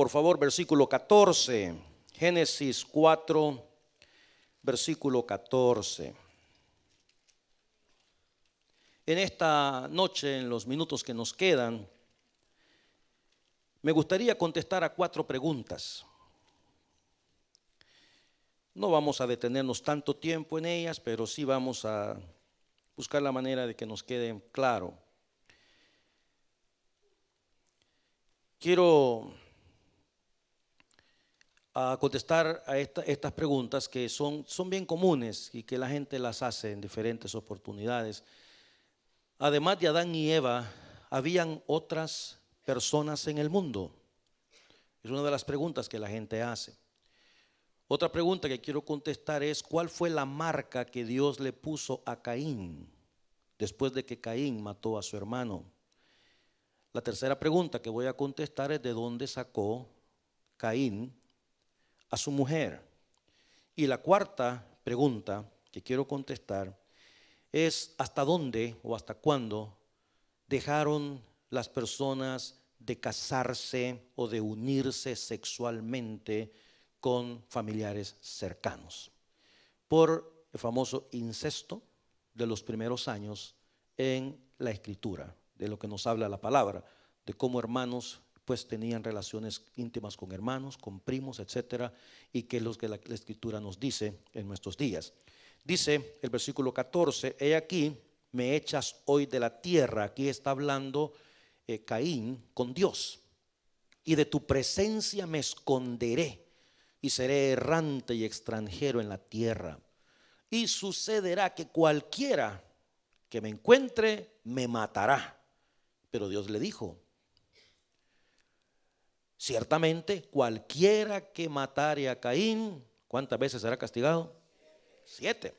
por favor, versículo 14. Génesis 4, versículo 14. En esta noche, en los minutos que nos quedan, me gustaría contestar a 4 preguntas. No vamos a detenernos tanto tiempo en ellas, pero sí vamos a buscar la manera de que nos quede claro. Quiero contestar a estas preguntas que son bien comunes y que la gente las hace en diferentes oportunidades. Además de Adán y Eva, ¿habían otras personas en el mundo? Es una de las preguntas que la gente hace. Otra pregunta que quiero contestar es: ¿cuál fue la marca que Dios le puso a Caín después de que Caín mató a su hermano? La tercera pregunta que voy a contestar es: ¿de dónde sacó Caín a su mujer? Y la cuarta pregunta que quiero contestar es: ¿hasta dónde o hasta cuándo dejaron las personas de casarse o de unirse sexualmente con familiares cercanos por el famoso incesto de los primeros años en la Escritura, de lo que nos habla la palabra, de cómo hermanos pues tenían relaciones íntimas con hermanos, con primos, etcétera, y que es lo que la Escritura nos dice en nuestros días. Dice el versículo 14: he aquí, me echas hoy de la tierra. Aquí está hablando Caín con Dios. Y de tu presencia me esconderé y seré errante y extranjero en la tierra. Y sucederá que cualquiera que me encuentre me matará. Pero Dios le dijo: ciertamente cualquiera que matare a Caín, ¿cuántas veces será castigado? 7.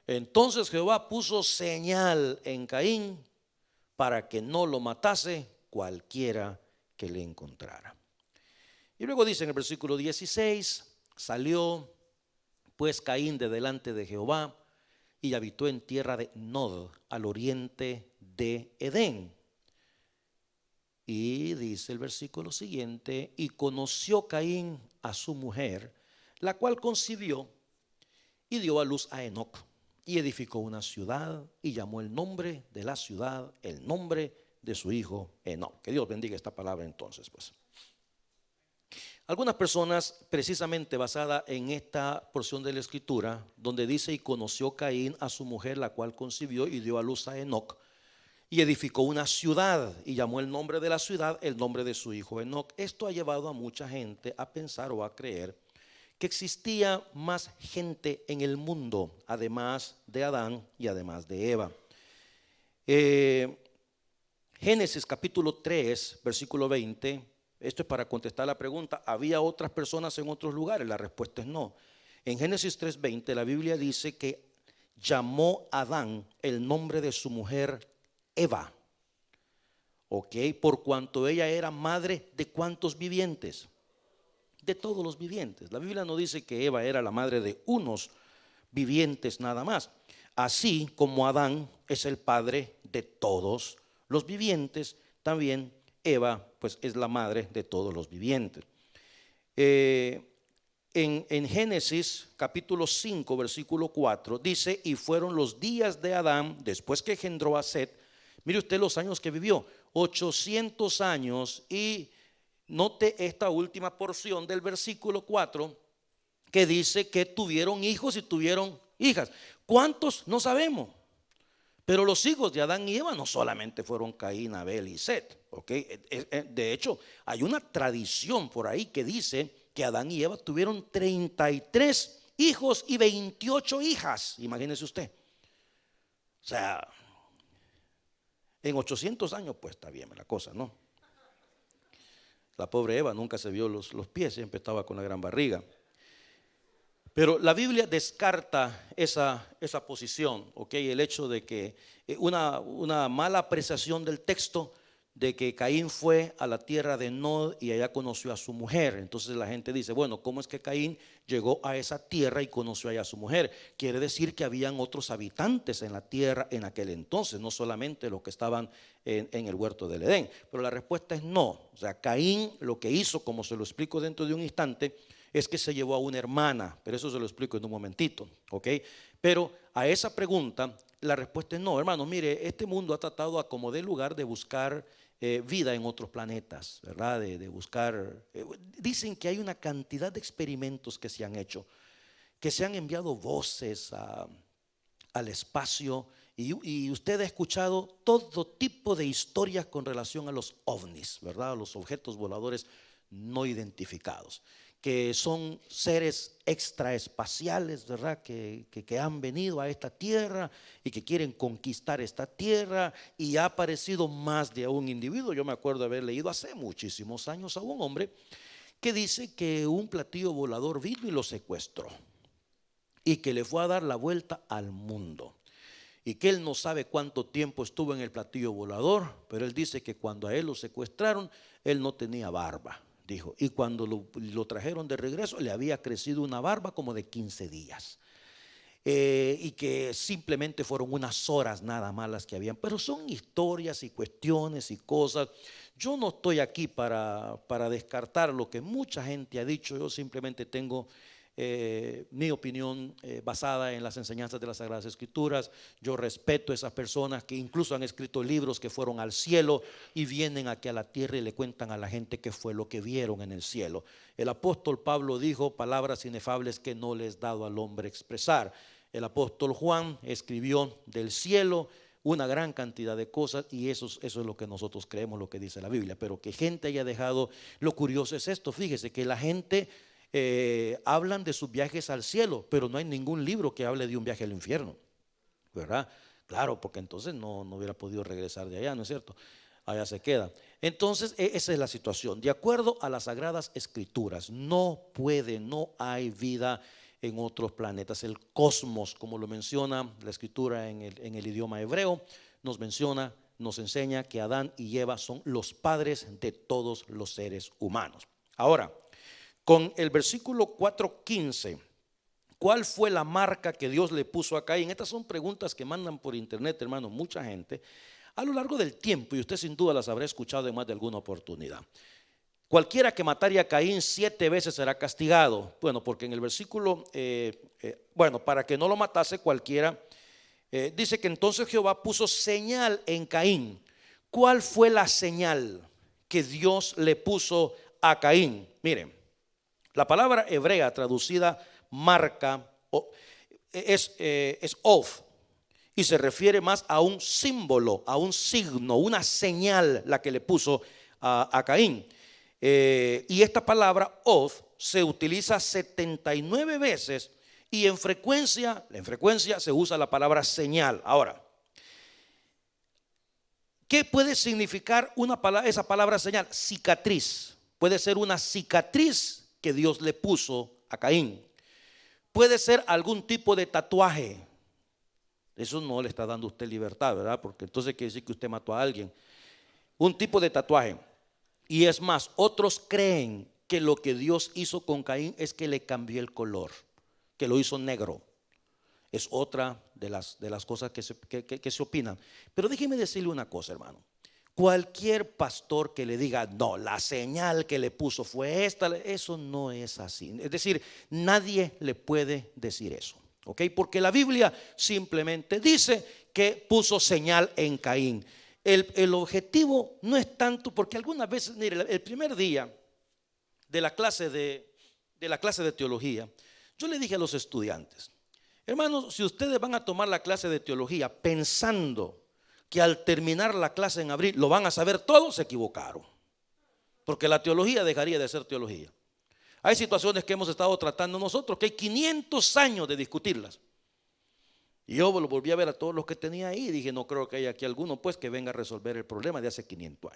Entonces Jehová puso señal en Caín para que no lo matase cualquiera que le encontrara. Y luego dice en el versículo 16: salió pues Caín de delante de Jehová y habitó en tierra de Nod, al oriente de Edén. Y dice el versículo siguiente: y conoció Caín a su mujer, la cual concibió y dio a luz a Enoc, y edificó una ciudad y llamó el nombre de la ciudad el nombre de su hijo Enoc. Que Dios bendiga esta palabra entonces, pues. Algunas personas, precisamente basada en esta porción de la Escritura, donde dice: y conoció Caín a su mujer, la cual concibió y dio a luz a Enoc, y edificó una ciudad y llamó el nombre de la ciudad el nombre de su hijo Enoc. Esto ha llevado a mucha gente a pensar o a creer que existía más gente en el mundo, además de Adán y además de Eva. Génesis capítulo 3, versículo 20. Esto es para contestar la pregunta: ¿había otras personas en otros lugares? La respuesta es no. En Génesis 3:20 la Biblia dice que llamó a Adán el nombre de su mujer Eva, ¿ok? Por cuanto ella era madre de ¿cuántos vivientes? De todos los vivientes. La Biblia no dice que Eva era la madre de unos vivientes nada más. Así como Adán es el padre de todos los vivientes, también Eva pues es la madre de todos los vivientes. En Génesis capítulo 5 versículo 4 dice: y fueron los días de Adán después que engendró a Set. Mire usted los años que vivió, 800 años. Y note esta última porción del versículo 4 que dice que tuvieron hijos y tuvieron hijas. ¿Cuántos? No sabemos. Pero los hijos de Adán y Eva no solamente fueron Caín, Abel y Set, ¿okay? De hecho, hay una tradición por ahí que dice que Adán y Eva tuvieron 33 hijos y 28 hijas. Imagínese usted. O sea, en 800 años pues está bien la cosa, ¿no? La pobre Eva nunca se vio los pies, siempre estaba con la gran barriga. Pero la Biblia descarta esa posición, ¿ok? El hecho de que una mala apreciación del texto de que Caín fue a la tierra de Nod y allá conoció a su mujer. Entonces la gente dice, bueno, ¿cómo es que Caín llegó a esa tierra y conoció allá a su mujer? Quiere decir que habían otros habitantes en la tierra en aquel entonces, no solamente los que estaban en el huerto del Edén. Pero la respuesta es no. O sea, Caín lo que hizo, como se lo explico dentro de un instante, es que se llevó a una hermana, pero eso se lo explico en un momentito, ¿ok? Pero a esa pregunta la respuesta es no, hermanos. Mire, este mundo ha tratado a como de lugar de buscar vida en otros planetas, ¿verdad? De buscar, dicen que hay una cantidad de experimentos que se han hecho, que se han enviado voces al espacio y usted ha escuchado todo tipo de historias con relación a los ovnis, ¿verdad? A los objetos voladores no identificados, que son seres extraespaciales, ¿verdad? Que han venido a esta tierra y que quieren conquistar esta tierra, y ha aparecido más de un individuo. Yo me acuerdo haber leído hace muchísimos años a un hombre que dice que un platillo volador vino y lo secuestró y que le fue a dar la vuelta al mundo, y que él no sabe cuánto tiempo estuvo en el platillo volador, pero él dice que cuando a él lo secuestraron, él no tenía barba, dijo, y cuando lo trajeron de regreso le había crecido una barba como de 15 días. Y que simplemente fueron unas horas nada más las que habían, pero son historias y cuestiones y cosas. Yo no estoy aquí para descartar lo que mucha gente ha dicho. Yo simplemente tengo mi opinión basada en las enseñanzas de las Sagradas Escrituras. Yo respeto a esas personas que incluso han escrito libros que fueron al cielo y vienen aquí a la tierra y le cuentan a la gente qué fue lo que vieron en el cielo. El apóstol Pablo dijo palabras inefables que no les es dado al hombre expresar. El apóstol Juan escribió del cielo una gran cantidad de cosas, y eso es lo que nosotros creemos, lo que dice la Biblia. Pero que gente haya dejado, lo curioso es esto, fíjese que la gente hablan de sus viajes al cielo, pero no hay ningún libro que hable de un viaje al infierno, ¿verdad? Claro, porque entonces no hubiera podido regresar de allá, ¿no es cierto? Allá se queda. Entonces esa es la situación. De acuerdo a las Sagradas Escrituras, no hay vida en otros planetas. El cosmos, como lo menciona la Escritura en el idioma hebreo, nos enseña que Adán y Eva son los padres de todos los seres humanos. Ahora, con el versículo 4:15, ¿cuál fue la marca que Dios le puso a Caín? Estas son preguntas que mandan por internet, hermano, mucha gente a lo largo del tiempo, y usted sin duda las habrá escuchado en más de alguna oportunidad. Cualquiera que matare a Caín 7 veces será castigado. Bueno, porque en el versículo, para que no lo matase cualquiera, dice que entonces Jehová puso señal en Caín. ¿Cuál fue la señal que Dios le puso a Caín? Miren, la palabra hebrea traducida marca es of, y se refiere más a un símbolo, a un signo, una señal, la que le puso a Caín. Y esta palabra of se utiliza 79 veces, y en frecuencia se usa la palabra señal. Ahora, ¿qué puede significar esa palabra señal? Cicatriz. Puede ser una cicatriz que Dios le puso a Caín. Puede ser algún tipo de tatuaje. Eso no le está dando a usted libertad, ¿verdad? Porque entonces quiere decir que usted mató a alguien. Un tipo de tatuaje. Y es más, otros creen que lo que Dios hizo con Caín es que le cambió el color, que lo hizo negro. Es otra de las cosas que se opinan. Pero déjeme decirle una cosa, hermano. Cualquier pastor que le diga, no, la señal que le puso fue esta, eso no es así. Es decir, nadie le puede decir eso, ¿ok? Porque la Biblia simplemente dice que puso señal en Caín. El objetivo no es tanto, porque algunas veces, mire, el primer día de la clase de teología, yo le dije a los estudiantes, hermanos, si ustedes van a tomar la clase de teología pensando que al terminar la clase en abril lo van a saber todo, se equivocaron, porque la teología dejaría de ser teología. Hay situaciones que hemos estado tratando nosotros que hay 500 años de discutirlas, y yo lo volví a ver a todos los que tenía ahí y dije, no creo que haya aquí alguno pues que venga a resolver el problema de hace 500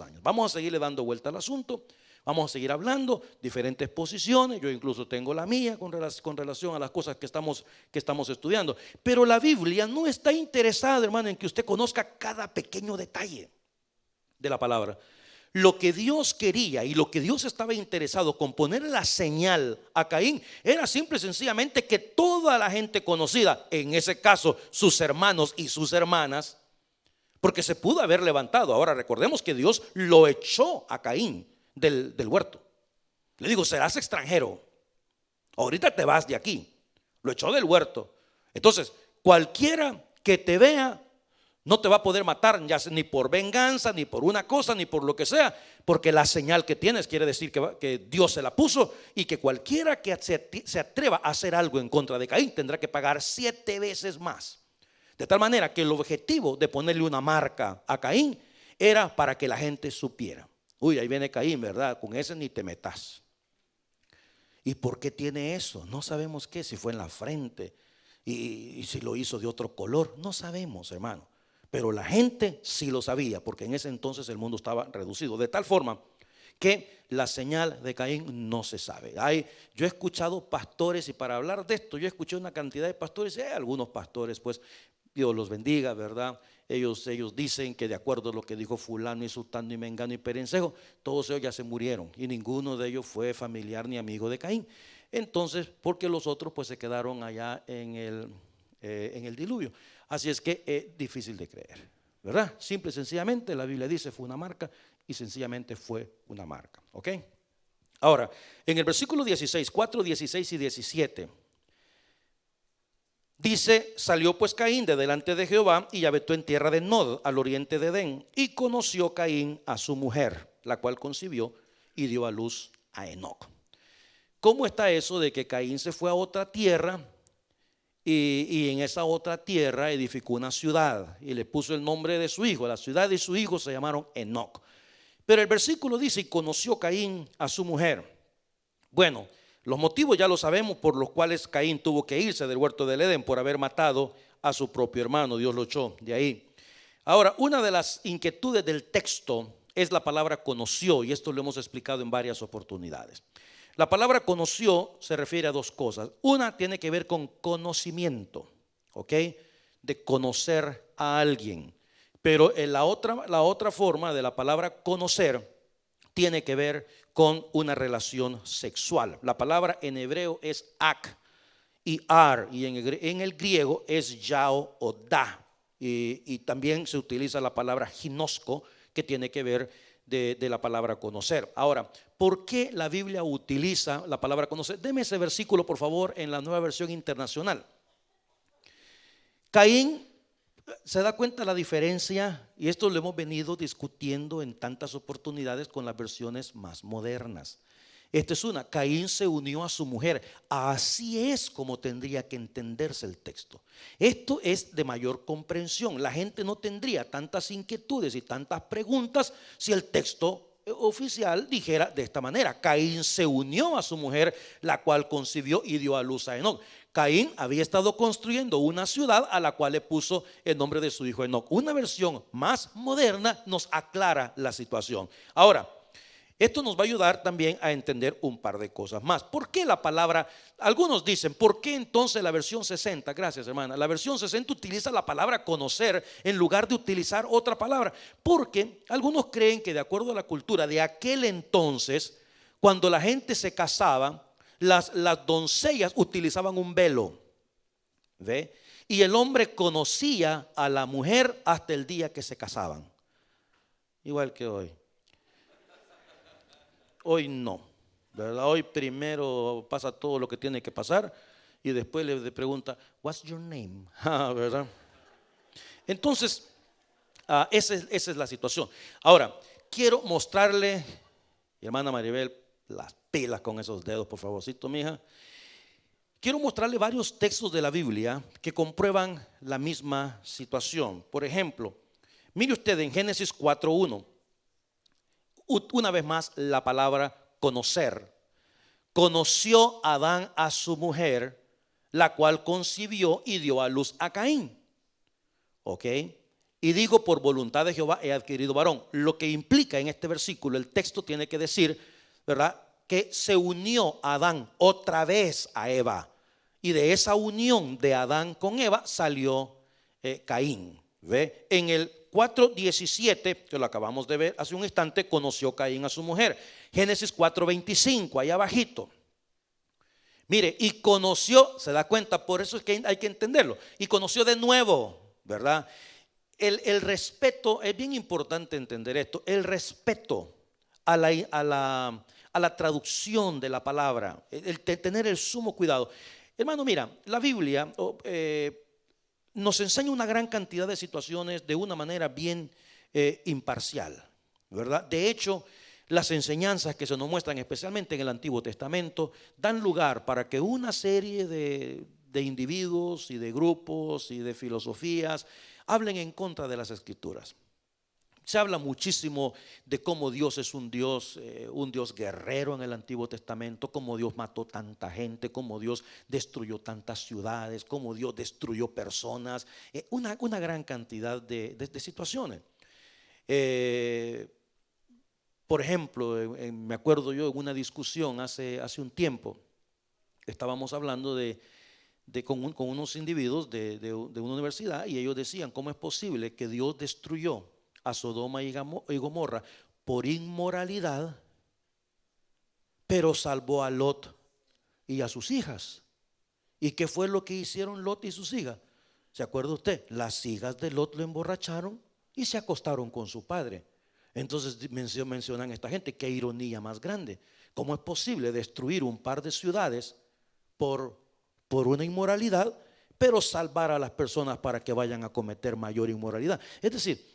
años. Vamos a seguirle dando vuelta al asunto, vamos a seguir hablando diferentes posiciones. Yo incluso tengo la mía con relación a las cosas que estamos estudiando. Pero la Biblia no está interesada, hermano, en que usted conozca cada pequeño detalle. de la palabra. Lo que Dios quería y lo que Dios estaba interesado con poner la señal a Caín era simple y sencillamente que toda la gente conocida, en ese caso sus hermanos y sus hermanas, porque se pudo haber levantado. Ahora recordemos que Dios lo echó a Caín del huerto. Le digo, serás extranjero, ahorita te vas de aquí. Lo echó del huerto. Entonces cualquiera que te vea no te va a poder matar, ya sea ni por venganza, ni por una cosa, ni por lo que sea, porque la señal que tienes quiere decir que Dios se la puso, y que cualquiera que se atreva a hacer algo en contra de Caín tendrá que pagar 7 veces más. De tal manera que el objetivo de ponerle una marca a Caín era para que la gente supiera: uy, ahí viene Caín, ¿verdad? Con ese ni te metas. ¿Y por qué tiene eso? No sabemos qué, si fue en la frente y si lo hizo de otro color, no sabemos, hermano. Pero la gente sí lo sabía, porque en ese entonces el mundo estaba reducido, de tal forma que la señal de Caín no se sabe. Yo he escuchado pastores, y para hablar de esto yo escuché una cantidad de pastores, y hay algunos pastores, pues Dios los bendiga, ¿verdad? Ellos dicen que de acuerdo a lo que dijo fulano y sultano y mengano y perencejo, todos ellos ya se murieron y ninguno de ellos fue familiar ni amigo de Caín. Entonces, porque los otros pues se quedaron allá en el diluvio. Así es que es difícil de creer, ¿verdad? Simple y sencillamente la Biblia dice fue una marca, y sencillamente fue una marca, ¿ok? Ahora, en el versículo 16, 4, 16 y 17 dice: salió pues Caín de delante de Jehová y habitó en tierra de Nod, al oriente de Edén, y conoció Caín a su mujer, la cual concibió y dio a luz a Enoc. ¿Cómo está eso de que Caín se fue a otra tierra y en esa otra tierra edificó una ciudad y le puso el nombre de su hijo? La ciudad de su hijo se llamaron Enoc. Pero el versículo dice: y conoció Caín a su mujer. Bueno, los motivos ya lo sabemos por los cuales Caín tuvo que irse del huerto del Edén: por haber matado a su propio hermano. Dios lo echó de ahí. Ahora, una de las inquietudes del texto es la palabra conoció, y esto lo hemos explicado en varias oportunidades. La palabra conoció se refiere a dos cosas. Una tiene que ver con conocimiento, ¿ok? De conocer a alguien. Pero la otra forma de la palabra conocer tiene que ver con una relación sexual. La palabra en hebreo es ak y ar, y en el griego es yao o da. Y también se utiliza la palabra ginosco, que tiene que ver de la palabra conocer. Ahora, ¿por qué la Biblia utiliza la palabra conocer? Deme ese versículo, por favor, en la Nueva Versión Internacional. Caín, ¿se da cuenta la diferencia? Y esto lo hemos venido discutiendo en tantas oportunidades con las versiones más modernas. Esta es una: Caín se unió a su mujer. Así es como tendría que entenderse el texto. Esto es de mayor comprensión. La gente no tendría tantas inquietudes y tantas preguntas si el texto oficial dijera de esta manera: Caín se unió a su mujer, la cual concibió y dio a luz a Enoc. Caín había estado construyendo una ciudad a la cual le puso el nombre de su hijo Enoc. Una versión más moderna nos aclara la situación. Ahora, esto nos va a ayudar también a entender un par de cosas más. ¿Por qué la palabra? Algunos dicen, ¿por qué entonces la versión 60? Gracias, hermana. La versión 60 utiliza la palabra conocer en lugar de utilizar otra palabra. Porque algunos creen que, de acuerdo a la cultura de aquel entonces, cuando la gente se casaba, las doncellas utilizaban un velo, ¿ve? Y el hombre conocía a la mujer hasta el día que se casaban. Igual que hoy. Hoy no, ¿verdad? Hoy primero pasa todo lo que tiene que pasar y después le pregunta, what's your name? ¿Verdad? Entonces, esa es la situación. Ahora, quiero mostrarle, hermana Maribel, las pilas con esos dedos, por favorcito, mija. Quiero mostrarle varios textos de la Biblia que comprueban la misma situación. Por ejemplo, mire usted en Génesis 4:1. Una vez más la palabra conocer. Conoció Adán a su mujer, la cual concibió y dio a luz a Caín. ¿Ok? Y dijo, por voluntad de Jehová he adquirido varón. Lo que implica en este versículo, el texto tiene que decir, ¿verdad?, que se unió Adán otra vez a Eva. Y de esa unión de Adán con Eva salió Caín. ¿Ve? En el 4:17, que lo acabamos de ver hace un instante, conoció Caín a su mujer. Génesis 4:25, ahí abajito. Mire, y conoció, se da cuenta, por eso es que hay que entenderlo. Y conoció de nuevo, ¿verdad? El respeto, es bien importante entender esto. El respeto a la traducción de la palabra, el tener el sumo cuidado. Hermano, mira, la Biblia nos enseña una gran cantidad de situaciones de una manera bien imparcial, ¿verdad? De hecho, las enseñanzas que se nos muestran, especialmente en el Antiguo Testamento, dan lugar para que una serie de individuos y de grupos y de filosofías hablen en contra de las Escrituras. Se habla muchísimo de cómo Dios es un Dios guerrero en el Antiguo Testamento, cómo Dios mató tanta gente, cómo Dios destruyó tantas ciudades, cómo Dios destruyó personas, una gran cantidad de situaciones. Por ejemplo, me acuerdo yo en una discusión hace un tiempo, estábamos hablando con unos individuos de una universidad, y ellos decían: ¿cómo es posible que Dios destruyó a Sodoma y Gomorra por inmoralidad, pero salvó a Lot y a sus hijas? ¿Y qué fue lo que hicieron Lot y sus hijas? ¿Se acuerda usted? Las hijas de Lot lo emborracharon y se acostaron con su padre. Entonces mencionan a esta gente: qué ironía más grande. ¿Cómo es posible destruir un par de ciudades por una inmoralidad, pero salvar a las personas para que vayan a cometer mayor inmoralidad? Es decir,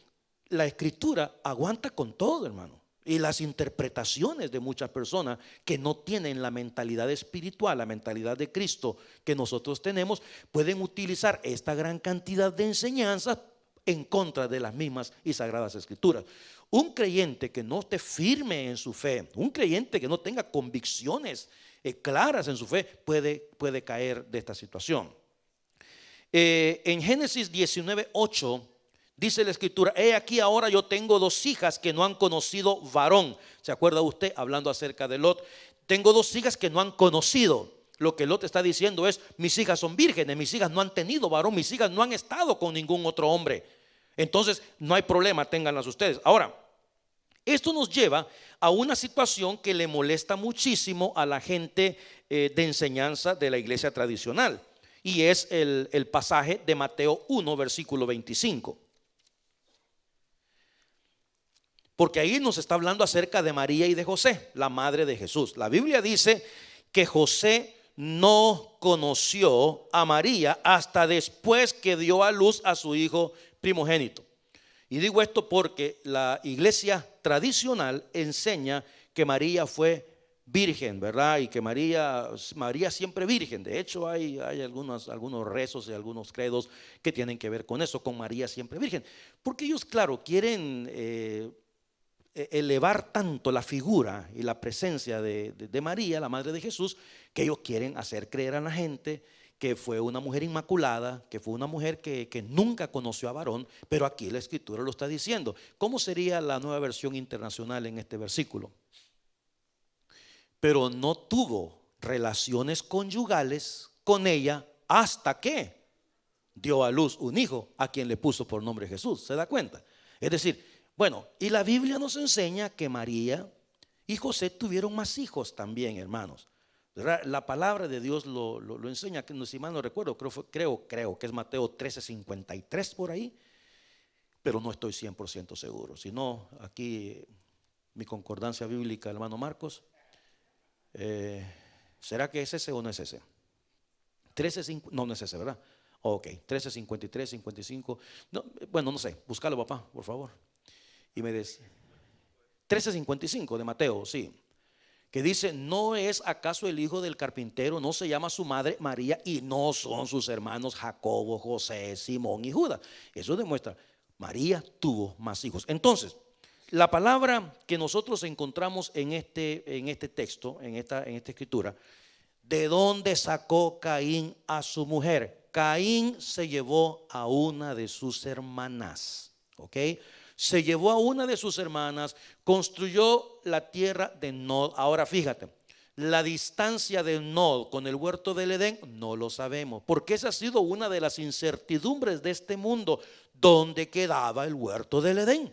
la Escritura aguanta con todo, hermano. Y las interpretaciones de muchas personas que no tienen la mentalidad espiritual, la mentalidad de Cristo que nosotros tenemos, pueden utilizar esta gran cantidad de enseñanzas en contra de las mismas y sagradas Escrituras. Un creyente que no esté firme en su fe, un creyente que no tenga convicciones claras en su fe, puede caer de esta situación. En Génesis 19:8 dice la Escritura: he aquí, ahora yo tengo 2 hijas que no han conocido varón. ¿Se acuerda usted hablando acerca de Lot? Tengo 2 hijas que no han conocido. Lo que Lot está diciendo es: mis hijas son vírgenes, mis hijas no han tenido varón, mis hijas no han estado con ningún otro hombre. Entonces no hay problema, ténganlas ustedes. Ahora, esto nos lleva a una situación que le molesta muchísimo a la gente de enseñanza de la iglesia tradicional, y es el pasaje de Mateo 1, versículo 25. Porque ahí nos está hablando acerca de María y de José, la madre de Jesús. La Biblia dice que José no conoció a María hasta después que dio a luz a su hijo primogénito. Y digo esto porque la iglesia tradicional enseña que María fue virgen, ¿verdad? Y que María siempre virgen. De hecho, hay algunos rezos y algunos credos que tienen que ver con eso, con María siempre virgen. Porque ellos, claro, quieren elevar tanto la figura y la presencia de María, la madre de Jesús, que ellos quieren hacer creer a la gente que fue una mujer inmaculada, que fue una mujer que nunca conoció a varón. Pero aquí la Escritura lo está diciendo. ¿Cómo sería la Nueva Versión Internacional en este versículo? Pero no tuvo relaciones conyugales con ella hasta que dio a luz un hijo, a quien le puso por nombre Jesús. ¿Se da cuenta? Es decir, bueno, y la Biblia nos enseña que María y José tuvieron más hijos también, hermanos. La palabra de Dios lo enseña, que si mal no recuerdo, creo que es Mateo 13:53 por ahí, pero no estoy 100% seguro. Si no, aquí mi concordancia bíblica, hermano Marcos, ¿será que es ese o no es ese? 13:5, no es ese, ¿verdad? Ok, 13:53, 55, no, bueno, no sé, búscalo, papá, por favor. Y me dice 13:55 de Mateo, sí, que dice: ¿no es acaso el hijo del carpintero? ¿No se llama su madre María? ¿Y no son sus hermanos Jacobo, José, Simón y Judas? Eso demuestra, María tuvo más hijos. Entonces, la palabra que nosotros encontramos en este texto, en esta escritura, ¿de dónde sacó Caín a su mujer? Caín se llevó a una de sus hermanas, ¿ok? Se llevó a una de sus hermanas, construyó la tierra de Nod. Ahora fíjate, La distancia de Nod con el huerto del Edén no lo sabemos, porque esa ha sido una de las incertidumbres de este mundo. ¿Dónde quedaba el huerto del Edén?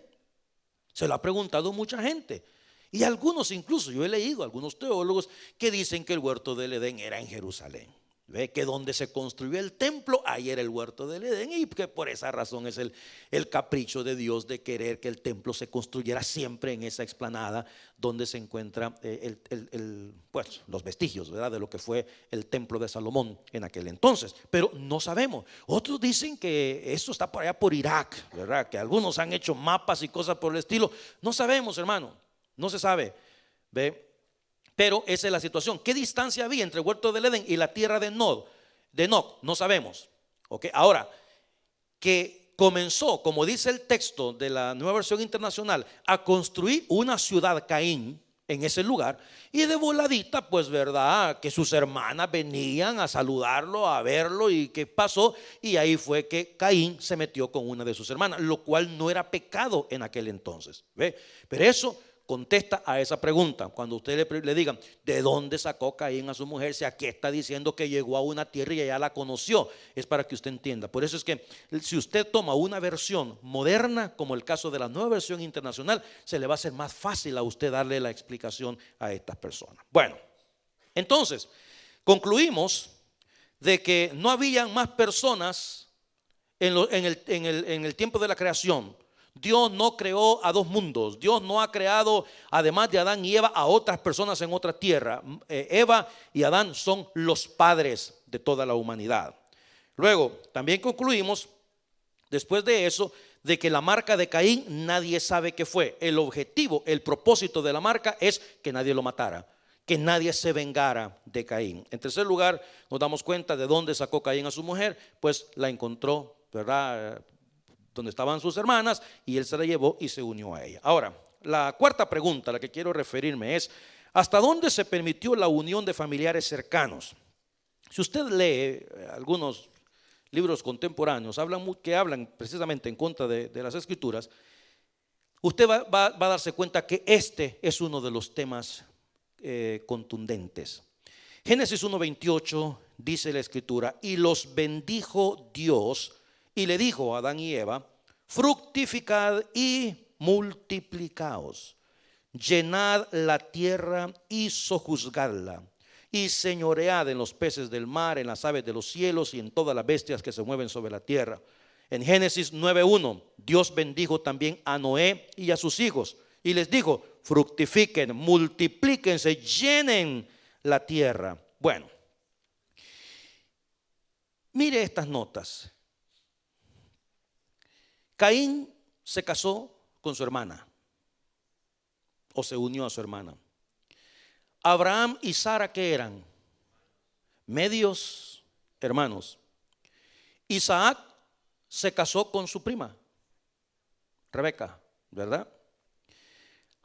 Se lo ha preguntado mucha gente. Y algunos, incluso yo he leído algunos teólogos que dicen que el huerto del Edén era en Jerusalén. Ve que donde se construyó el templo, ahí era el huerto del Edén, y que por esa razón es el capricho de Dios de querer que el templo se construyera siempre en esa explanada donde se encuentra pues, los vestigios, ¿verdad?, de lo que fue el templo de Salomón en aquel entonces. Pero no sabemos. Otros dicen que esto está por allá por Irak, ¿verdad?, que algunos han hecho mapas y cosas por el estilo. No sabemos, hermano, no se sabe. ¿Ve? Pero esa es la situación. ¿Qué distancia había entre el huerto del Edén y la tierra de Noc? No sabemos. ¿Okay? Ahora, que comenzó, como dice el texto de la Nueva Versión Internacional, a construir una ciudad Caín en ese lugar, y de voladita, pues verdad, que sus hermanas venían a saludarlo, a verlo, y qué pasó, y ahí fue que Caín se metió con una de sus hermanas, lo cual no era pecado en aquel entonces. ¿Ve? Pero eso contesta a esa pregunta. Cuando usted le digan ¿de dónde sacó Caín a su mujer? Si aquí está diciendo que llegó a una tierra y ella la conoció, es para que usted entienda. Por eso es que si usted toma una versión moderna, como el caso de la Nueva Versión Internacional, se le va a hacer más fácil a usted darle la explicación a estas personas. Bueno, entonces concluimos de que no habían más personas en el tiempo de la creación. Dios no creó a dos mundos. Dios no ha creado, además de Adán y Eva, a otras personas en otra tierra. Eva y Adán son los padres de toda la humanidad. Luego, también concluimos, después de eso, de que la marca de Caín nadie sabe qué fue. El objetivo, el propósito de la marca es que nadie lo matara, que nadie se vengara de Caín. En tercer lugar, nos damos cuenta de dónde sacó Caín a su mujer. Pues la encontró, ¿verdad?, donde estaban sus hermanas, y él se la llevó y se unió a ella. Ahora, la cuarta pregunta a la que quiero referirme es: ¿hasta dónde se permitió la unión de familiares cercanos? Si usted lee algunos libros contemporáneos que hablan precisamente en contra de las escrituras, usted va a darse cuenta que este es uno de los temas contundentes. Génesis 1:28 dice la escritura: y los bendijo Dios y le dijo a Adán y Eva: fructificad y multiplicaos, llenad la tierra y sojuzgadla, y señoread en los peces del mar, en las aves de los cielos y en todas las bestias que se mueven sobre la tierra. En Génesis 9:1 Dios bendijo también a Noé y a sus hijos y les dijo: fructifiquen, multiplíquense, llenen la tierra. Bueno, mire estas notas. Caín se casó con su hermana, o se unió a su hermana. Abraham y Sara, ¿qué eran? Medios hermanos. Isaac se casó con su prima, Rebeca, ¿verdad?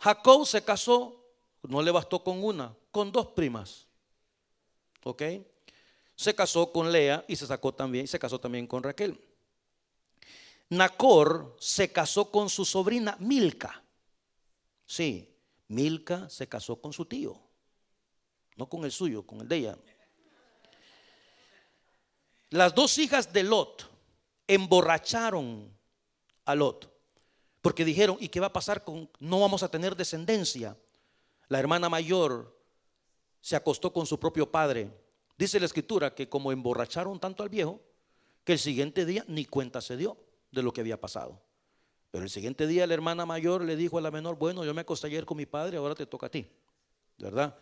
Jacob se casó, no le bastó con una, con dos primas. ¿Ok? Se casó con Lea y se casó también con Raquel. Nacor se casó con su sobrina Milca. Sí, Milca se casó con su tío, no con el suyo, con el de ella. Las dos hijas de Lot emborracharon a Lot, porque dijeron: ¿y qué va a pasar no vamos a tener descendencia? La hermana mayor se acostó con su propio padre. Dice la escritura que como emborracharon tanto al viejo, que el siguiente día ni cuenta se dio de lo que había pasado. Pero el siguiente día la hermana mayor le dijo a la menor: bueno, yo me acosté ayer con mi padre, ahora te toca a ti, ¿verdad?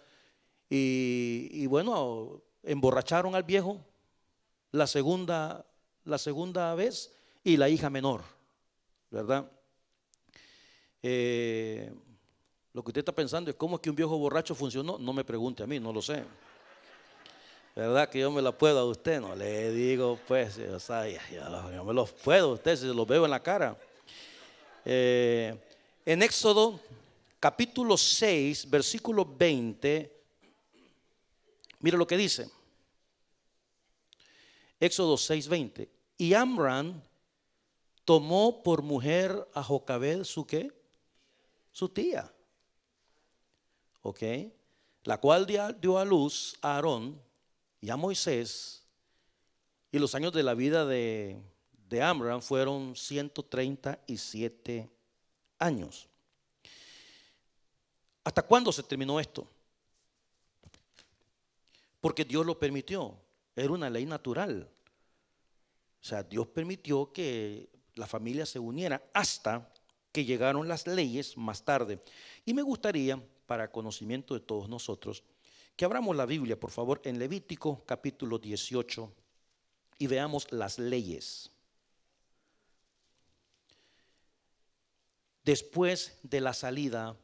Y bueno, emborracharon al viejo la segunda vez, y la hija menor, ¿verdad? Lo que usted está pensando es: ¿cómo es que un viejo borracho funcionó? No me pregunte a mí, no lo sé. ¿Verdad que yo me la puedo a usted? No le digo, pues, o sea, yo me los puedo a usted si los veo en la cara. En Éxodo capítulo 6, versículo 20, mire lo que dice. Éxodo 6:20. Y Amram tomó por mujer a Jocabed, ¿su qué? Su tía. ¿Ok? la cual dio a luz a Aarón y a Moisés, y los años de la vida de Amram fueron 137 años. ¿Hasta cuándo se terminó esto? Porque Dios lo permitió, era una ley natural. O sea, Dios permitió que la familia se uniera hasta que llegaron las leyes más tarde. Y me gustaría, para conocimiento de todos nosotros, que abramos la Biblia, por favor, en Levítico capítulo 18 y veamos las leyes. Después de la salida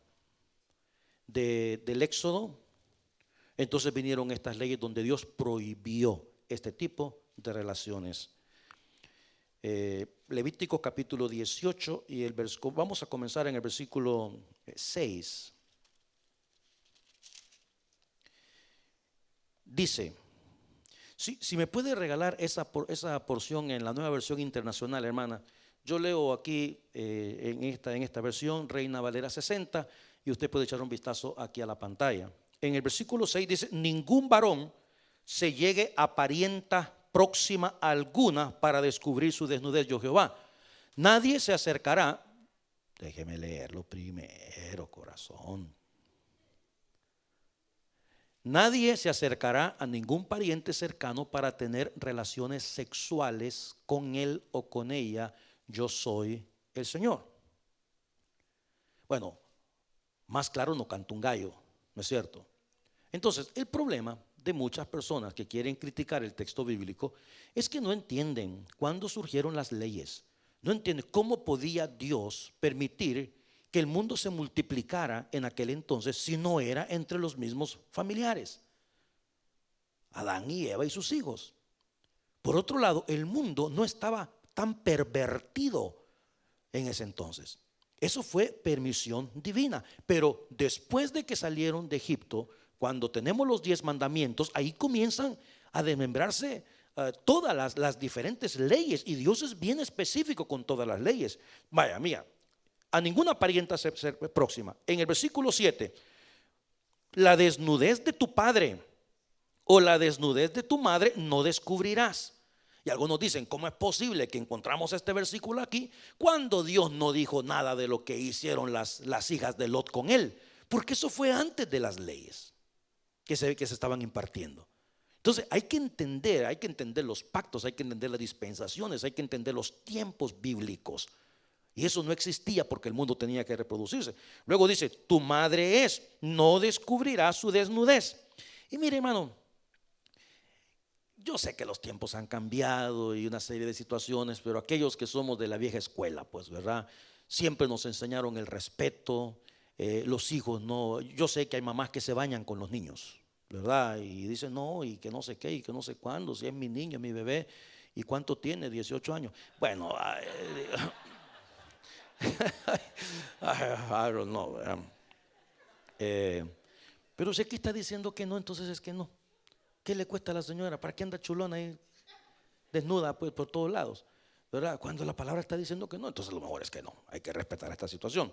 del Éxodo, entonces vinieron estas leyes donde Dios prohibió este tipo de relaciones. Levítico capítulo 18 y vamos a comenzar en el versículo 6. Dice, si me puede regalar esa porción en la Nueva Versión Internacional, hermana. Yo leo aquí en esta versión, Reina Valera 60, y usted puede echar un vistazo aquí a la pantalla. En el versículo 6 dice, ningún varón se llegue a parienta próxima alguna para descubrir su desnudez, yo Jehová. Nadie se acercará, déjeme leerlo primero, corazón. Nadie se acercará a ningún pariente cercano para tener relaciones sexuales con él o con ella. Yo soy el Señor. Bueno, más claro no canta un gallo, ¿no es cierto? Entonces, el problema de muchas personas que quieren criticar el texto bíblico es que no entienden cuándo surgieron las leyes. No entienden cómo podía Dios permitir que el mundo se multiplicara en aquel entonces si no era entre los mismos familiares, Adán y Eva y sus hijos. Por otro lado, el mundo no estaba tan pervertido en ese entonces. Eso fue permisión divina. Pero después de que salieron de Egipto, cuando tenemos los 10 mandamientos, ahí comienzan a desmembrarse todas las diferentes leyes, y Dios es bien específico con todas las leyes. Vaya, mía, a ninguna parienta próxima. En el versículo 7, la desnudez de tu padre o la desnudez de tu madre no descubrirás. Y algunos dicen, ¿cómo es posible que encontramos este versículo aquí cuando Dios no dijo nada de lo que hicieron las hijas de Lot con él? Porque eso fue antes de las leyes que se estaban impartiendo. Entonces hay que entender los pactos, hay que entender las dispensaciones, hay que entender los tiempos bíblicos. Y eso no existía porque el mundo tenía que reproducirse. Luego dice, tu madre no descubrirá su desnudez. Y mire, hermano, yo sé que los tiempos han cambiado y una serie de situaciones, pero aquellos que somos de la vieja escuela, pues, ¿verdad? Siempre nos enseñaron el respeto. Los hijos no. Yo sé que hay mamás que se bañan con los niños, ¿verdad? Y dicen no, y que no sé qué, y que no sé cuándo, si es mi niño, mi bebé, y cuánto tiene, 18 años. Bueno, I don't know. Pero si aquí está diciendo que no, entonces es que no. ¿Qué le cuesta a la señora? ¿Para qué anda chulona ahí desnuda pues, por todos lados? ¿Verdad? Cuando la palabra está diciendo que no, entonces lo mejor es que no. Hay que respetar esta situación.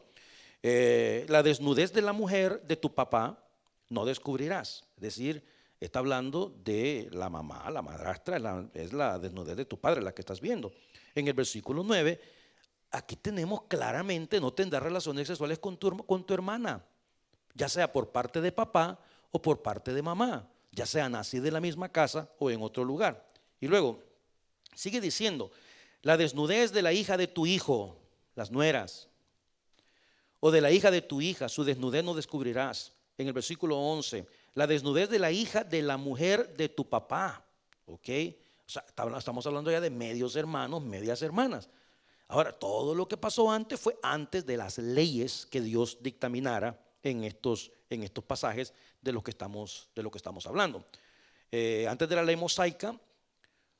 La desnudez de la mujer de tu papá no descubrirás. Es decir, está hablando de la mamá, la madrastra, es la desnudez de tu padre la que estás viendo. En el versículo 9, aquí tenemos claramente, no tendrás relaciones sexuales con tu hermana, ya sea por parte de papá o por parte de mamá, ya sea nacida en la misma casa o en otro lugar. Y luego sigue diciendo, la desnudez de la hija de tu hijo, las nueras, o de la hija de tu hija, su desnudez no descubrirás. En el versículo 11, la desnudez de la hija de la mujer de tu papá. ¿Ok? O sea, estamos hablando ya de medios hermanos, medias hermanas. Ahora, todo lo que pasó antes fue antes de las leyes que Dios dictaminara en estos pasajes de lo que estamos hablando. Antes de la ley mosaica,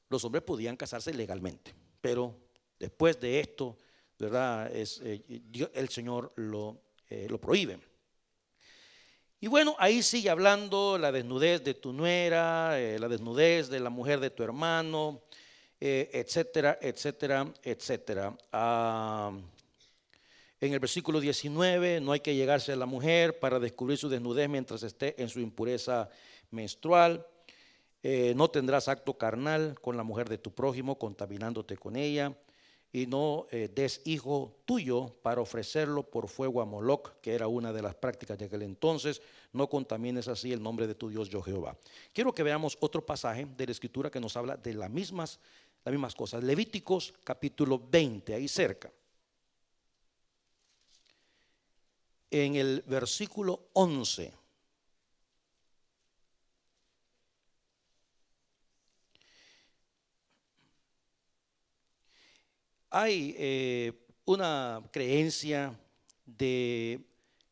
los hombres podían casarse legalmente, pero después de esto, ¿verdad? El Señor lo prohíbe. Y bueno, ahí sigue hablando la desnudez de tu nuera, la desnudez de la mujer de tu hermano, etcétera, etcétera, etcétera. En el versículo 19, no hay que llegarse a la mujer para descubrir su desnudez mientras esté en su impureza menstrual. No tendrás acto carnal con la mujer de tu prójimo, contaminándote con ella. Y no des hijo tuyo para ofrecerlo por fuego a Moloc, que era una de las prácticas de aquel entonces. No contamines así el nombre de tu Dios, yo Jehová. Quiero que veamos otro pasaje de la Escritura que nos habla de las mismas cosas. Levíticos capítulo 20, ahí cerca. En el versículo 11. Hay una creencia de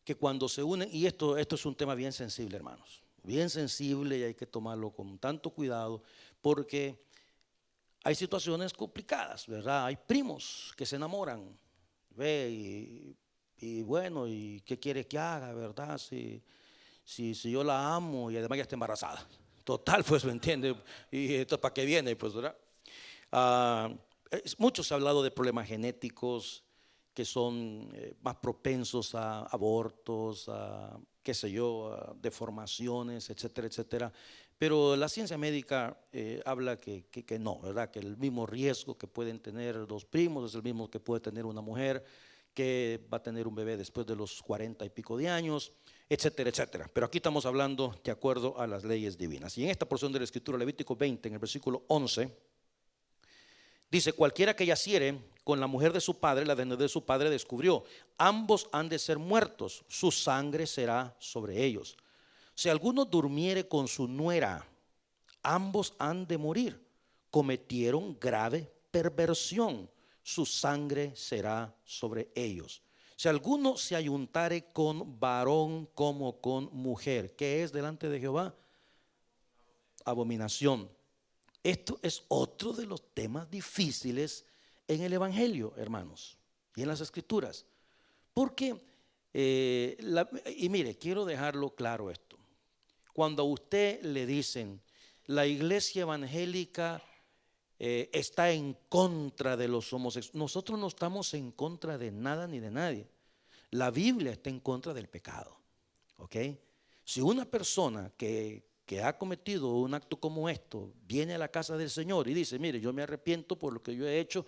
que cuando se unen, y esto es un tema bien sensible, hermanos, bien sensible, y hay que tomarlo con tanto cuidado, porque hay situaciones complicadas, ¿verdad? Hay primos que se enamoran, ve, y bueno, ¿y qué quiere que haga, verdad? Si yo la amo y además ya está embarazada. Total, pues, ¿me entiende? ¿Y esto para qué viene? Pues, ¿verdad? Mucho se ha hablado de problemas genéticos que son más propensos a abortos, a qué sé yo, a deformaciones, etcétera, etcétera. Pero la ciencia médica habla que no, ¿verdad? Que el mismo riesgo que pueden tener dos primos es el mismo que puede tener una mujer que va a tener un bebé después de los 40 y pico de años, etcétera, etcétera. Pero aquí estamos hablando de acuerdo a las leyes divinas. Y en esta porción de la Escritura, Levítico 20, en el versículo 11, dice: cualquiera que yaciere con la mujer de su padre, la desnudez de su padre descubrió. Ambos han de ser muertos, su sangre será sobre ellos. Si alguno durmiere con su nuera, ambos han de morir. Cometieron grave perversión, su sangre será sobre ellos. Si alguno se ayuntare con varón como con mujer, ¿qué es delante de Jehová? Abominación. Esto es otro de los temas difíciles en el Evangelio, hermanos, y en las Escrituras. Porque, y mire, quiero dejarlo claro esto. Cuando a usted le dicen, la iglesia evangélica está en contra de los homosexuales, nosotros no estamos en contra de nada ni de nadie. La Biblia está en contra del pecado, ¿ok? Si una persona que ha cometido un acto como esto viene a la casa del Señor y dice, mire, yo me arrepiento por lo que yo he hecho,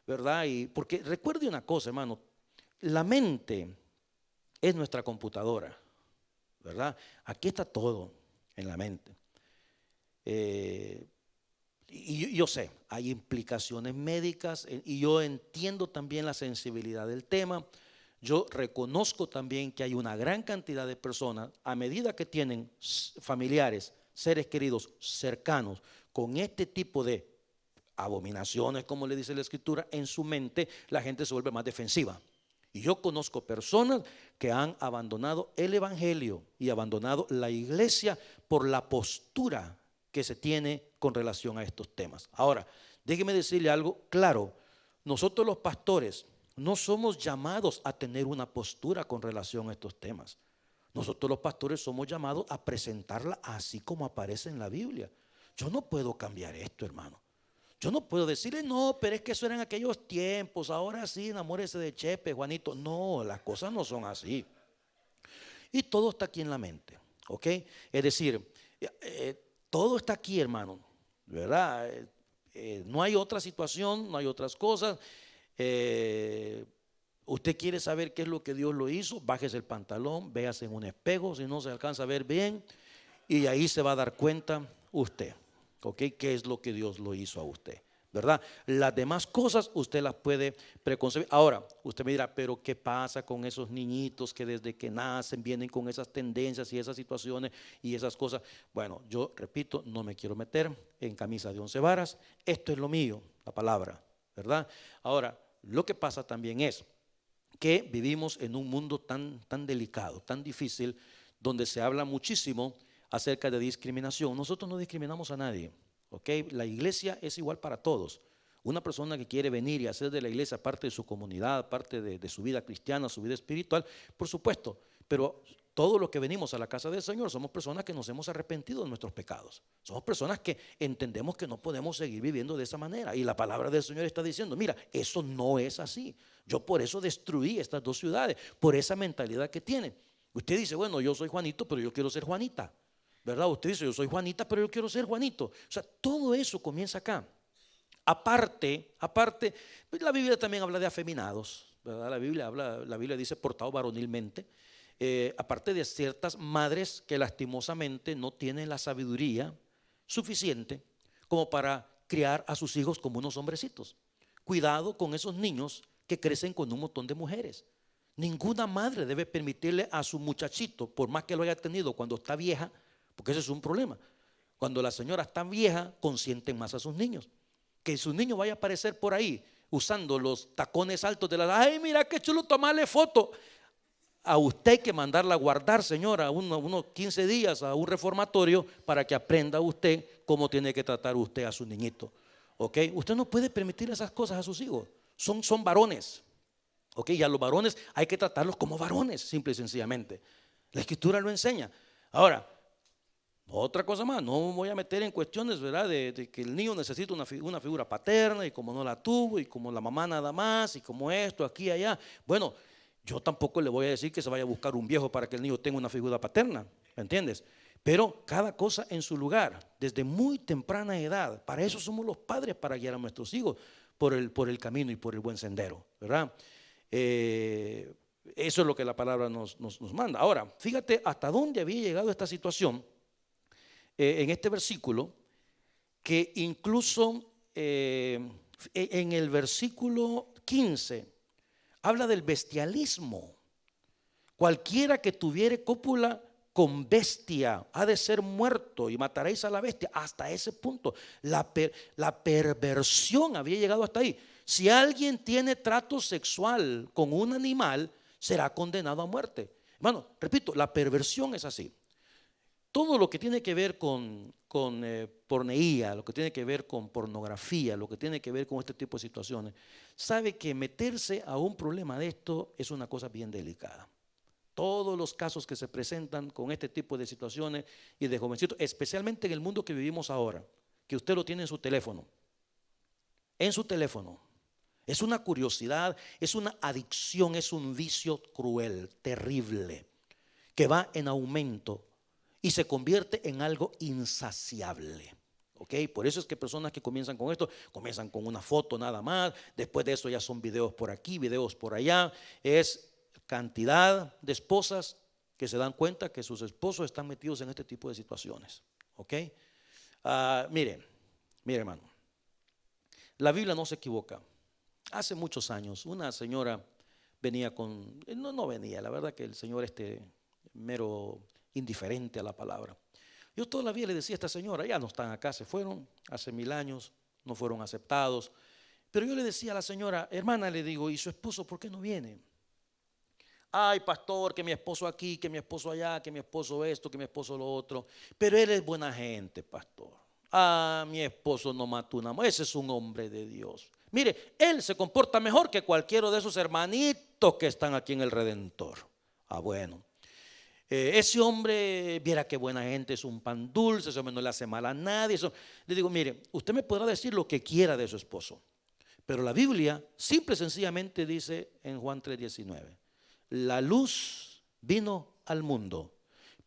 ¿verdad? Y porque recuerde una cosa, hermano, la mente es nuestra computadora, ¿verdad? Aquí está todo en la mente. Y yo sé, hay implicaciones médicas y yo entiendo también la sensibilidad del tema. Yo reconozco también que hay una gran cantidad de personas, a medida que tienen familiares, seres queridos cercanos, con este tipo de abominaciones, como le dice la Escritura, en su mente la gente se vuelve más defensiva. Y yo conozco personas que han abandonado el Evangelio y abandonado la iglesia por la postura que se tiene con relación a estos temas. Ahora, déjeme decirle algo claro. Nosotros los pastores no somos llamados a tener una postura con relación a estos temas. Nosotros los pastores somos llamados a presentarla así como aparece en la Biblia. Yo no puedo cambiar esto, hermano. Yo no puedo decirle, no, pero es que eso eran aquellos tiempos, ahora sí, enamórese de Chepe, Juanito. No, las cosas no son así. Y todo está aquí en la mente, ¿ok? Es decir, todo está aquí, hermano, ¿verdad? No hay otra situación, no hay otras cosas. Usted quiere saber qué es lo que Dios lo hizo, bájese el pantalón, véase en un espejo, si no se alcanza a ver bien, y ahí se va a dar cuenta usted, ¿ok? ¿Qué es lo que Dios lo hizo a usted? ¿Verdad? Las demás cosas usted las puede preconcebir. Ahora, usted me dirá, pero ¿qué pasa con esos niñitos que desde que nacen vienen con esas tendencias y esas situaciones y esas cosas? Bueno, yo repito, no me quiero meter en camisa de 11 varas. Esto es lo mío, la palabra, ¿verdad? Ahora, lo que pasa también es que vivimos en un mundo tan delicado, tan difícil, donde se habla muchísimo acerca de discriminación. Nosotros no discriminamos a nadie, ¿ok? La iglesia es igual para todos. Una persona que quiere venir y hacer de la iglesia parte de su comunidad, parte de su vida cristiana, su vida espiritual, por supuesto, pero Todos los que venimos a la casa del Señor somos personas que nos hemos arrepentido de nuestros pecados. Somos personas que entendemos que no podemos seguir viviendo de esa manera. Y la palabra del Señor está diciendo, mira, eso no es así. Yo por eso destruí estas dos ciudades, por esa mentalidad que tienen. Usted dice, bueno, yo soy Juanito, pero yo quiero ser Juanita, ¿verdad? Usted dice, yo soy Juanita, pero yo quiero ser Juanito. O sea, todo eso comienza acá. Aparte, pues la Biblia también habla de afeminados, ¿verdad? La Biblia dice portado varonilmente. Aparte de ciertas madres que lastimosamente no tienen la sabiduría suficiente como para criar a sus hijos como unos hombrecitos. Cuidado con esos niños que crecen con un montón de mujeres. Ninguna madre debe permitirle a su muchachito, por más que lo haya tenido cuando está vieja, porque ese es un problema. Cuando la señora está vieja, consienten más a sus niños. Que su niño vaya a aparecer por ahí usando los tacones altos de la, ay, mira qué chulo, tomarle foto. A usted hay que mandarla a guardar, señora, unos 15 días a un reformatorio para que aprenda usted cómo tiene que tratar usted a su niñito. ¿Ok? Usted no puede permitir esas cosas a sus hijos. Son varones. ¿Ok? Y a los varones hay que tratarlos como varones, simple y sencillamente. La Escritura lo enseña. Ahora, otra cosa más, no voy a meter en cuestiones, ¿verdad? De que el niño necesita una figura paterna y como no la tuvo y como la mamá nada más y como esto, aquí y allá. Bueno, yo tampoco le voy a decir que se vaya a buscar un viejo para que el niño tenga una figura paterna, ¿me entiendes? Pero cada cosa en su lugar, desde muy temprana edad. Para eso somos los padres, para guiar a nuestros hijos por el camino y por el buen sendero, ¿verdad? Eso es lo que la palabra nos manda. Ahora, fíjate hasta dónde había llegado esta situación en este versículo, que incluso en el versículo 15 habla del bestialismo. Cualquiera que tuviere cópula con bestia ha de ser muerto y mataréis a la bestia. Hasta ese punto la perversión había llegado hasta ahí. Si alguien tiene trato sexual con un animal, será condenado a muerte. Hermano, repito, la perversión es así. Todo lo que tiene que ver con porneía, lo que tiene que ver con pornografía, lo que tiene que ver con este tipo de situaciones, sabe que meterse a un problema de esto es una cosa bien delicada. Todos los casos que se presentan con este tipo de situaciones y de jovencitos, especialmente en el mundo que vivimos ahora, que usted lo tiene en su teléfono, es una curiosidad, es una adicción, es un vicio cruel, terrible, que va en aumento y se convierte en algo insaciable. ¿Okay? Por eso es que personas que comienzan con esto, comienzan con una foto nada más, después de eso ya son videos por aquí, videos por allá. Es cantidad de esposas que se dan cuenta que sus esposos están metidos en este tipo de situaciones. ¿Okay? Mire hermano, la Biblia no se equivoca. Hace muchos años una señora venía con, no venía, la verdad que el señor mero indiferente a la palabra. Yo todavía le decía a esta señora, ya no están acá, se fueron hace 1000 años, no fueron aceptados. Pero yo le decía a la señora, hermana, le digo, ¿y su esposo por qué no viene? Ay, pastor, que mi esposo aquí, que mi esposo allá, que mi esposo esto, que mi esposo lo otro. Pero él es buena gente, pastor. Mi esposo no mató una mujer, ese es un hombre de Dios. Mire, él se comporta mejor que cualquiera de esos hermanitos que están aquí en el Redentor. Bueno. Ese hombre, viera qué buena gente, es un pan dulce, ese hombre no le hace mal a nadie. Le digo, mire, usted me podrá decir lo que quiera de su esposo, pero la Biblia simple y sencillamente dice en Juan 3:19, la luz vino al mundo,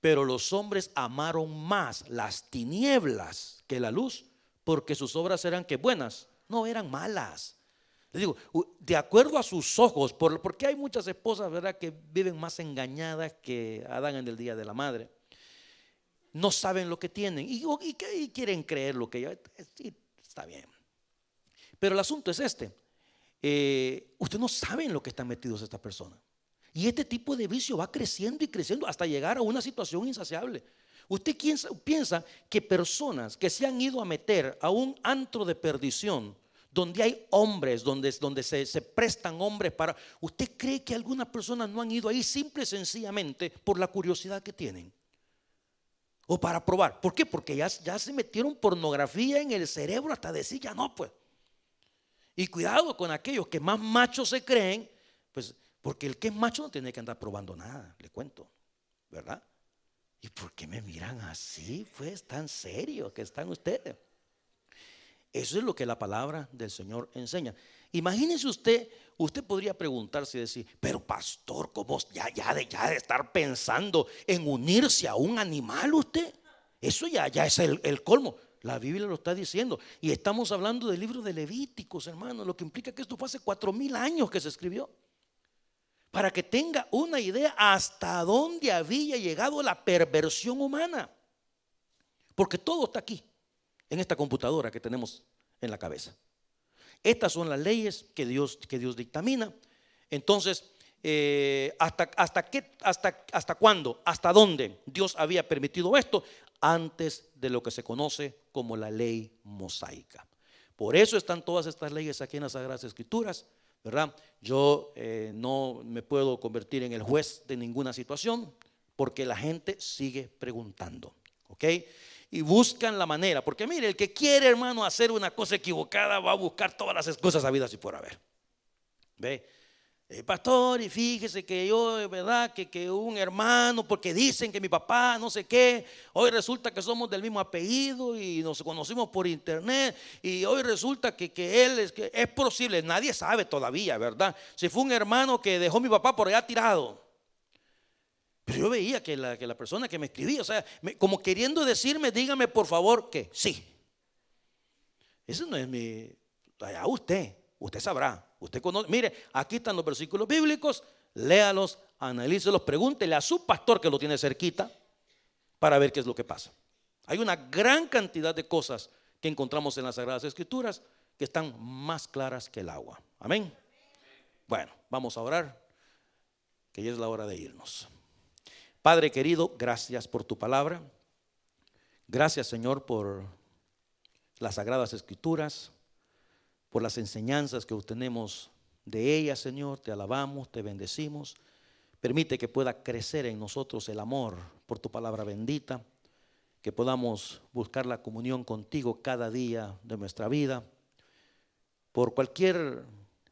pero los hombres amaron más las tinieblas que la luz, porque sus obras eran que buenas, no eran malas. Les digo, de acuerdo a sus ojos, porque hay muchas esposas, ¿verdad?, que viven más engañadas que Adán en el día de la madre. No saben lo que tienen y quieren creer lo que ya está bien. Pero el asunto es usted no sabe en lo que están metidos estas personas. Y este tipo de vicio va creciendo y creciendo hasta llegar a una situación insaciable. ¿Usted piensa que personas que se han ido a meter a un antro de perdición, donde hay hombres, donde se prestan hombres para... ¿Usted cree que algunas personas no han ido ahí simple y sencillamente por la curiosidad que tienen? O para probar. ¿Por qué? Porque ya se metieron pornografía en el cerebro hasta decir ya no, pues. Y cuidado con aquellos que más machos se creen, pues, porque el que es macho no tiene que andar probando nada, le cuento. ¿verdad? ¿Y por qué me miran así? Pues tan serio que están ustedes. Eso es lo que la palabra del Señor enseña. Imagínese usted podría preguntarse y decir, pero pastor, ¿cómo ya de estar pensando en unirse a un animal usted? Eso ya es el colmo. La Biblia lo está diciendo. Y estamos hablando del libro de Levíticos, hermano, lo que implica que esto fue hace 4000 años que se escribió. Para que tenga una idea hasta dónde había llegado la perversión humana. Porque todo está aquí, en esta computadora que tenemos en la cabeza. Estas son las leyes que Dios dictamina. Entonces, ¿hasta cuándo? ¿Hasta dónde Dios había permitido esto? Antes de lo que se conoce como la ley mosaica. Por eso están todas estas leyes aquí en las Sagradas Escrituras, ¿verdad? Yo no me puedo convertir en el juez de ninguna situación porque la gente sigue preguntando, ¿ok? Y buscan la manera, porque mire, el que quiere, hermano, hacer una cosa equivocada va a buscar todas las excusas habidas y por haber. ¿Ve? Pastor, y fíjese que yo, verdad, que un hermano, porque dicen que mi papá, no sé qué, hoy resulta que somos del mismo apellido y nos conocimos por internet, y hoy resulta que él que es posible, nadie sabe todavía, ¿verdad? Si fue un hermano que dejó a mi papá por allá tirado. Pero yo veía que la persona que me escribía, o sea, como queriendo decirme, dígame por favor que sí. Eso no es mi, allá usted sabrá, usted conoce. Mire, aquí están los versículos bíblicos, léalos, analícelos, pregúntele a su pastor que lo tiene cerquita para ver qué es lo que pasa. Hay una gran cantidad de cosas que encontramos en las Sagradas Escrituras que están más claras que el agua. Amén. Bueno, vamos a orar, que ya es la hora de irnos. Padre querido, gracias por tu palabra. Gracias, Señor, por las Sagradas Escrituras, por las enseñanzas que obtenemos de ellas, Señor. Te alabamos, te bendecimos. Permite que pueda crecer en nosotros el amor por tu palabra bendita, que podamos buscar la comunión contigo cada día de nuestra vida. Por cualquier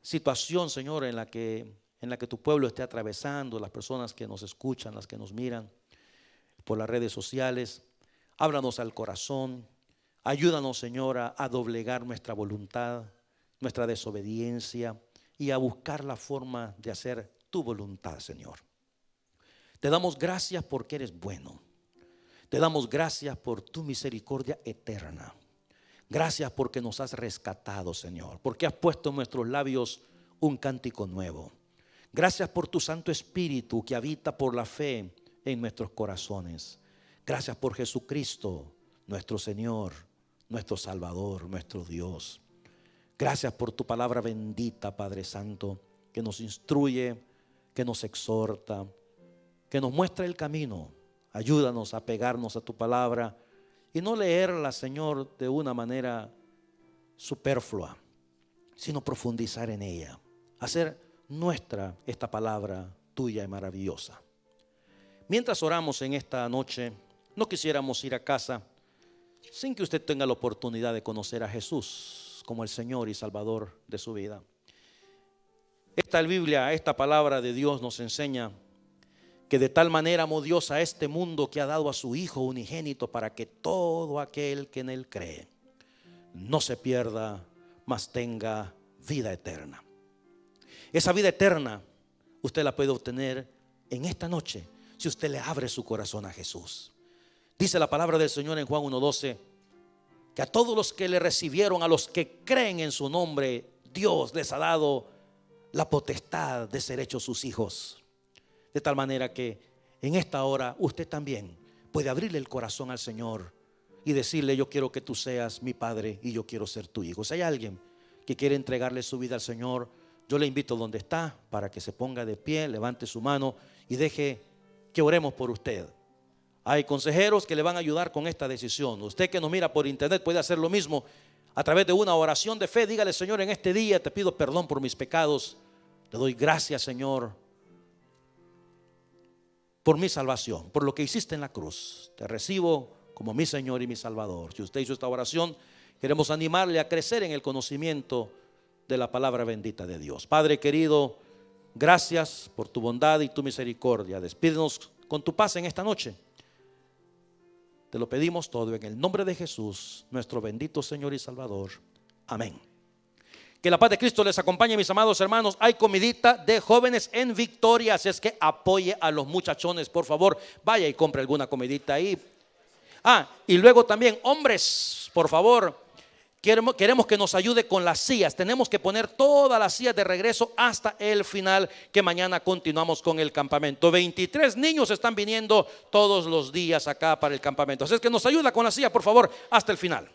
situación, Señor, en la que tu pueblo esté atravesando, las personas que nos escuchan, las que nos miran por las redes sociales, háblanos al corazón, ayúdanos, Señor, a doblegar nuestra voluntad, nuestra desobediencia y a buscar la forma de hacer tu voluntad, Señor. Te damos gracias porque eres bueno. Te damos gracias por tu misericordia eterna. Gracias porque nos has rescatado, Señor, porque has puesto en nuestros labios un cántico nuevo. Gracias por tu Santo Espíritu que habita por la fe en nuestros corazones. Gracias por Jesucristo, nuestro Señor, nuestro Salvador, nuestro Dios. Gracias por tu palabra bendita, Padre Santo, que nos instruye, que nos exhorta, que nos muestra el camino. Ayúdanos a pegarnos a tu palabra y no leerla, Señor, de una manera superflua, sino profundizar en ella, hacer nuestra esta palabra tuya y maravillosa. Mientras oramos en esta noche, no quisiéramos ir a casa sin que usted tenga la oportunidad de conocer a Jesús como el Señor y Salvador de su vida. Esta Biblia, esta palabra de Dios nos enseña que de tal manera amó Dios a este mundo que ha dado a su Hijo unigénito para que todo aquel que en él cree no se pierda, mas tenga vida eterna. Esa vida eterna usted la puede obtener en esta noche si usted le abre su corazón a Jesús. Dice la palabra del Señor en Juan 1:12 que a todos los que le recibieron, a los que creen en su nombre, Dios les ha dado la potestad de ser hechos sus hijos. De tal manera que en esta hora usted también puede abrirle el corazón al Señor y decirle: yo quiero que tú seas mi Padre y yo quiero ser tu hijo. Si hay alguien que quiere entregarle su vida al Señor, yo le invito donde está para que se ponga de pie, levante su mano y deje que oremos por usted. Hay consejeros que le van a ayudar con esta decisión. Usted que nos mira por internet puede hacer lo mismo a través de una oración de fe. Dígale: Señor, en este día te pido perdón por mis pecados. Te doy gracias, Señor, por mi salvación, por lo que hiciste en la cruz. Te recibo como mi Señor y mi Salvador. Si usted hizo esta oración, queremos animarle a crecer en el conocimiento de la palabra bendita de Dios. Padre querido, gracias por tu bondad y tu misericordia. Despídenos con tu paz en esta noche. Te lo pedimos todo en el nombre de Jesús, nuestro bendito Señor y Salvador. Amén. Que la paz de Cristo les acompañe, mis amados hermanos. Hay comidita de jóvenes en Victoria, así es que apoye a los muchachones, por favor. Vaya y compre alguna comidita ahí. Y luego también, hombres, por favor, queremos que nos ayude con las sillas. Tenemos que poner todas las sillas de regreso hasta el final, que mañana continuamos con el campamento. 23 niños están viniendo todos los días acá para el campamento. Así es que nos ayuda con la silla, por favor, hasta el final.